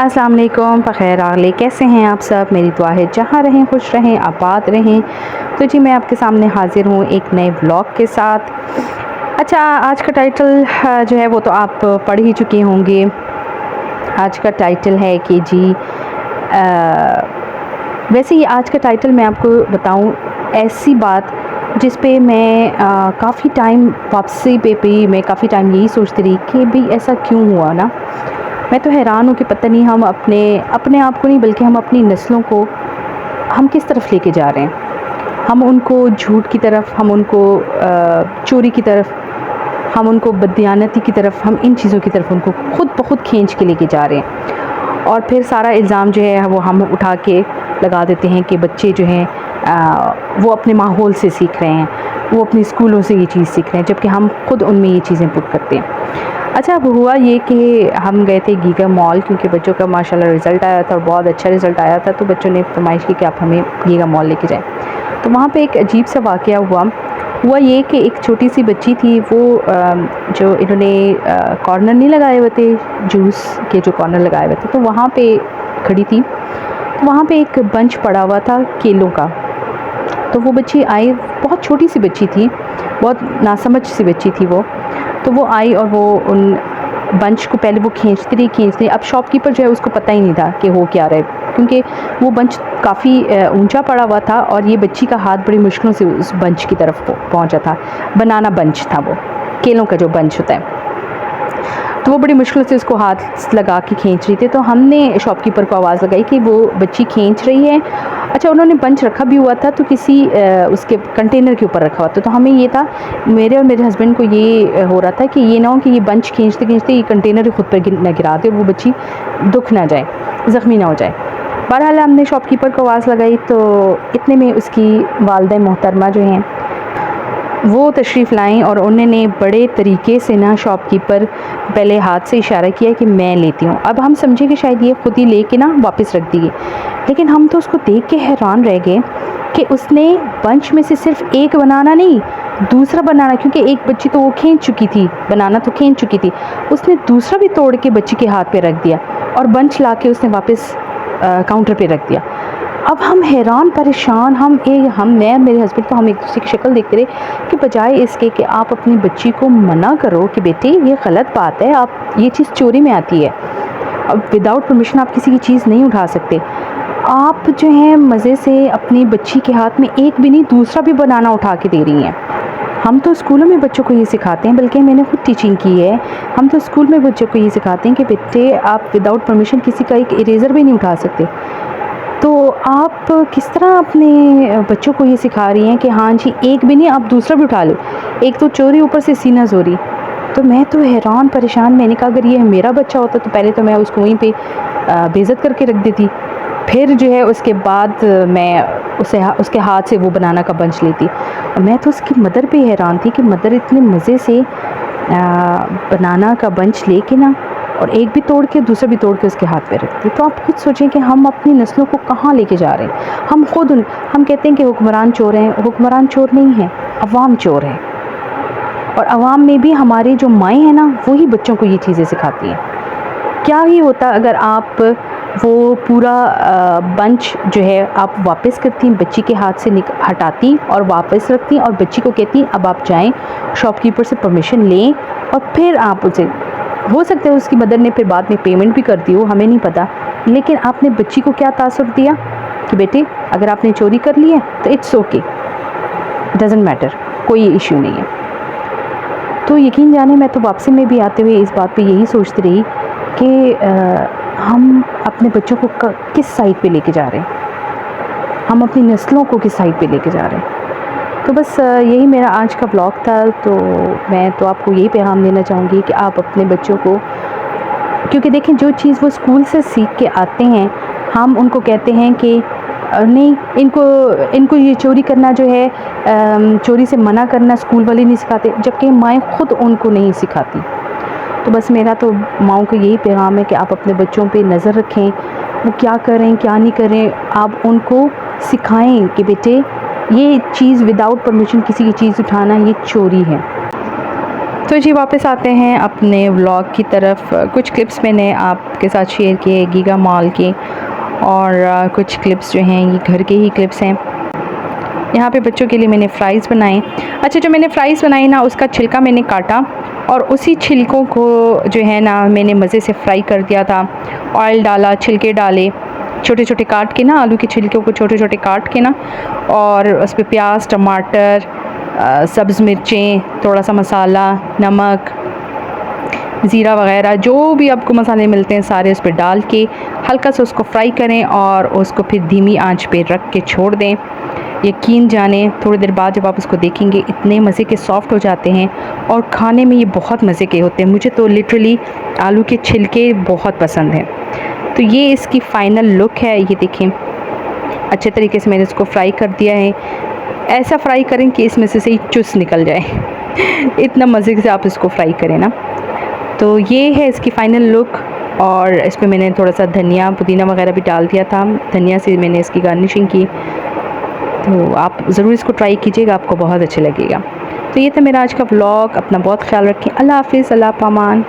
अस्सलाम वालेकुम, बख़ैर आगले कैसे हैं आप सब। मेरी दुआ है जहाँ रहें खुश रहें, आबाद रहें। तो जी मैं आपके सामने हाज़िर हूँ एक नए व्लॉग के साथ। अच्छा, आज का टाइटल जो है वो तो आप पढ़ ही चुके होंगे। आज का टाइटल है कि जी वैसे ही आज का टाइटल मैं आपको बताऊँ ऐसी बात जिस पे मैं काफ़ी टाइम वापसी पे भी मैं काफ़ी टाइम यही सोचती रही कि भाई ऐसा क्यों हुआ ना। मैं तो हैरान हूँ कि पता नहीं हम अपने आप को नहीं बल्कि हम अपनी नस्लों को हम किस तरफ लेके जा रहे हैं। हम उनको झूठ की तरफ, हम उनको चोरी की तरफ, हम उनको बददियानती की तरफ, हम इन चीज़ों की तरफ उनको खुद ब खुद खींच के लेके जा रहे हैं। और फिर सारा इल्ज़ाम जो है वो हम उठा के लगा देते हैं कि बच्चे जो हैं वो अपने माहौल से सीख रहे हैं, वो अपने स्कूलों से ये चीज़ सीख रहे हैं, जबकि हम खुद उनमें ये चीज़ें पुट करते हैं। अच्छा, अब हुआ ये कि हम गए थे गीगा मॉल, क्योंकि बच्चों का माशाल्लाह रिज़ल्ट आया था और बहुत अच्छा रिज़ल्ट आया था, तो बच्चों ने फरमाइश की कि आप हमें गीगा मॉल लेके जाएं। तो वहाँ पे एक अजीब सा वाक़या हुआ ये कि एक छोटी सी बच्ची थी, वो जो इन्होंने कॉर्नर नहीं लगाए हुए थे, जूस के जो कॉर्नर लगाए हुए थे, तो वहाँ पे खड़ी थी। तो वहाँ पे एक बंच पड़ा हुआ था केलों का। तो वो बच्ची आई, बहुत छोटी सी बच्ची थी, बहुत नासमझ सी बच्ची थी वो। तो वो आई और वो उन बंच को पहले वो खींचती रही। अब शॉपकीपर जो है उसको पता ही नहीं था कि हो क्या रहा है, क्योंकि वो बंच काफ़ी ऊंचा पड़ा हुआ था और ये बच्ची का हाथ बड़ी मुश्किलों से उस बंच की तरफ पहुंचा था। बनाना बंच था वो, केलों का जो बंच होता है। तो वो बड़ी मुश्किल से उसको हाथ लगा के खींच रही थी। तो हमने शॉपकीपर को आवाज़ लगाई कि वो बच्ची खींच रही है। अच्छा, उन्होंने बंच रखा भी हुआ था तो किसी उसके कंटेनर के ऊपर रखा हुआ था। तो हमें ये था, मेरे और मेरे हस्बैंड को ये हो रहा था कि ये ना हो कि ये बंच खींचते खींचते ये कंटेनर खुद पर न गिरा दे और वो बच्ची दुख ना जाए, ज़ख्मी ना हो जाए। बहरहाल हमने शॉपकीपर को आवाज़ लगाई तो इतने में उसकी वालिदा मोहतरमा जो हैं वो तशरीफ़ लाएँ और उन्होंने बड़े तरीके से ना शॉपकीपर पहले हाथ से इशारा किया कि मैं लेती हूँ। अब हम समझे कि शायद ये ख़ुद ही लेके ना वापस रख दी, लेकिन हम तो उसको देख के हैरान रह गए कि उसने बंच में से सिर्फ एक बनाना नहीं, दूसरा बनाना, क्योंकि एक बच्ची तो वो खींच चुकी थी, बनाना तो खींच चुकी थी, उसने दूसरा भी तोड़ के बच्ची के हाथ पे रख दिया और बंच ला के उसने वापस काउंटर पे रख दिया। अब हम हैरान परेशान, मैं मेरे हस्बैंड तो हम एक दूसरे की शक्ल देखते रहे कि बजाय इसके कि आप अपनी बच्ची को मना करो कि बेटे ये गलत बात है, आप ये चीज़ चोरी में आती है, अब विदाउट परमिशन आप किसी की चीज़ नहीं उठा सकते। आप जो है मज़े से अपनी बच्ची के हाथ में एक भी नहीं दूसरा भी बनाना उठा के दे रही हैं। हम तो स्कूलों में बच्चों को ये सिखाते हैं, बल्कि मैंने खुद टीचिंग की है, हम तो स्कूल में बच्चों को ये सिखाते हैं कि बेटे आप विदाउट परमिशन किसी का एक इरेज़र भी नहीं उठा सकते। तो आप किस तरह अपने बच्चों को ये सिखा रही हैं कि हाँ जी एक भी नहीं, आप दूसरा भी उठा लो, एक तो चोरी ऊपर से सीना चोरी। तो मैं तो हैरान परेशान, मैंने कहा अगर ये मेरा बच्चा होता तो पहले तो मैं उसको वहीं पे बेइज्जत करके रख देती, फिर जो है उसके बाद मैं उसके हाथ से वो बनाना का बंच लेती। और मैं तो उसकी मदर पे हैरान थी कि मदर इतने मज़े से बनाना का बंच लेके ना और एक भी तोड़ के दूसरा भी तोड़ के उसके हाथ पे रखती। तो आप खुद सोचें कि हम अपनी नस्लों को कहाँ लेके जा रहे हैं। हम कहते हैं कि हुक्मरान चोर हैं, हुक्मरान चोर नहीं है, अवाम चोर है। और अवाम में भी हमारी जो माएँ हैं ना, वही बच्चों को ये चीज़ें सिखाती हैं। क्या ही होता अगर आप वो पूरा बंच जो है आप वापस करती, बच्ची के हाथ से हटाती और वापस रखती और बच्ची को कहती अब आप जाएं शॉपकीपर से परमिशन लें और फिर आप उसे, हो सकता है उसकी मदर ने फिर बाद में पेमेंट भी कर दी हो, हमें नहीं पता, लेकिन आपने बच्ची को क्या तासुर दिया कि बेटे अगर आपने चोरी कर ली है तो इट्स ओके, डज़न्ट मैटर, कोई इशू नहीं है। तो यकीन जाने मैं तो वापसी में भी आते हुए इस बात पे यही सोचती रही कि हम अपने बच्चों को किस साइड पे लेके जा रहे हैं, हम अपनी नस्लों को किस साइड पे लेके जा रहे हैं। तो बस यही मेरा आज का ब्लॉग था। तो मैं तो आपको यही पैगाम देना चाहूँगी कि आप अपने बच्चों को, क्योंकि देखें जो चीज़ वो स्कूल से सीख के आते हैं, हम उनको कहते हैं कि नहीं इनको ये चोरी करना जो है, चोरी से मना करना स्कूल वाले नहीं सिखाते, जबकि माएँ खुद उनको नहीं सिखाती। तो बस मेरा तो माँओं को यही पैगाम है कि आप अपने बच्चों पे नज़र रखें, वो क्या करें क्या नहीं करें, आप उनको सिखाएं कि बेटे ये चीज़ विदाउट परमिशन किसी की चीज़ उठाना ये चोरी है। तो जी वापस आते हैं अपने व्लॉग की तरफ। कुछ क्लिप्स मैंने आपके साथ शेयर किए गीगा मॉल के, और कुछ क्लिप्स जो हैं ये घर के ही क्लिप्स हैं। यहाँ पे बच्चों के लिए मैंने फ़्राइज़ बनाए। अच्छा, जो मैंने फ़्राइज़ बनाई ना, उसका छिलका मैंने काटा और उसी छिलकों को जो है ना मैंने मज़े से फ्राई कर दिया था। ऑयल डाला, छिलके डाले छोटे छोटे काट के ना, आलू के छिलकों को छोटे छोटे काट के ना, और उस पर प्याज, टमाटर, सब्ज़ मिर्चें, थोड़ा सा मसाला, नमक, ज़ीरा वग़ैरह जो भी आपको मसाले मिलते हैं सारे उस पर डाल के हल्का सा उसको फ्राई करें और उसको फिर धीमी आंच पे रख के छोड़ दें। यकीन जाने थोड़ी देर बाद जब आप उसको देखेंगे इतने मज़े के सॉफ़्ट हो जाते हैं और खाने में ये बहुत मज़े के होते हैं। मुझे तो लिटरली आलू के छिलके बहुत पसंद हैं। तो ये इसकी फ़ाइनल लुक है, ये देखें। अच्छे तरीके से मैंने इसको फ्राई कर दिया है। ऐसा फ्राई करें कि इसमें से ही चुस निकल जाए इतना मज़े से आप इसको फ्राई करें ना। तो ये है इसकी फ़ाइनल लुक, और इस पर मैंने थोड़ा सा धनिया, पुदीना वगैरह भी डाल दिया था। धनिया से मैंने इसकी गार्निशिंग की। तो आप ज़रूर इसको ट्राई कीजिएगा, आपको बहुत अच्छा लगेगा। तो ये था मेरा आज का व्लॉग। अपना बहुत ख्याल रखें। अल्लाह हाफ़िज़, अल्लाह पामान।